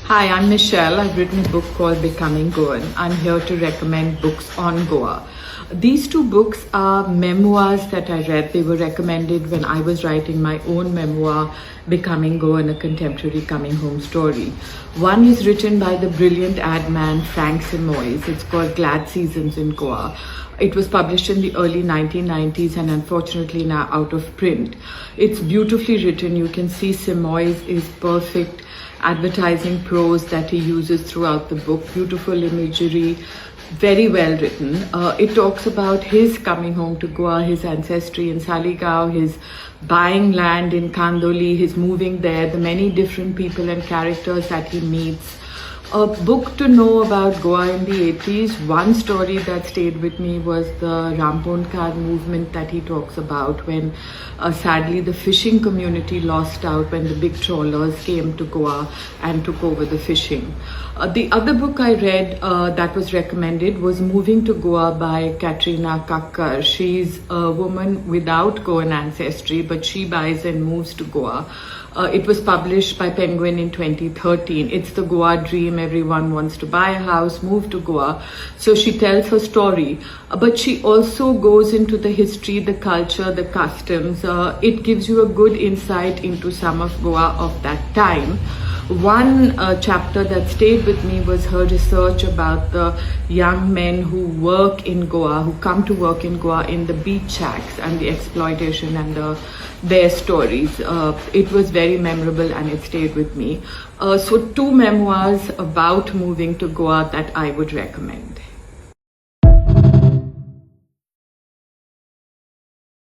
Hi, I'm Michelle. I've written a book called Becoming Goan. I'm here to recommend books on Goa. These two books are memoirs that I read. They were recommended when I was writing my own memoir, Becoming Goan, a contemporary coming home story. One is written by the brilliant ad man Frank Simoes. It's called Glad Seasons in Goa. It was published in the early 1990s and unfortunately now out of print. It's beautifully written. You can see Simoes is perfect advertising prose that he uses throughout the book, beautiful imagery, very well written. It talks about his coming home to Goa, his ancestry in Saligao, his buying land in Kandoli, his moving there, the many different people and characters that he meets. A book to know about Goa in the 80s. One story that stayed with me was the Rampon movement that he talks about when sadly the fishing community lost out when the big trawlers came to Goa and took over the fishing. The other book I read that was recommended was Moving to Goa by Katrina Kakkar. She's a woman without Goan ancestry, but she buys and moves to Goa. It was published by Penguin in 2013. It's the Goa dream. Everyone wants to buy a house, move to Goa. So she tells her story, but she also goes into the history, the culture, the customs. It gives you a good insight into some of Goa of that time. One chapter that stayed with me was her research about the young men who work in Goa, who come to work in Goa in the beach shacks and the exploitation and their stories. It was very memorable and it stayed with me. So two memoirs about moving to Goa that I would recommend.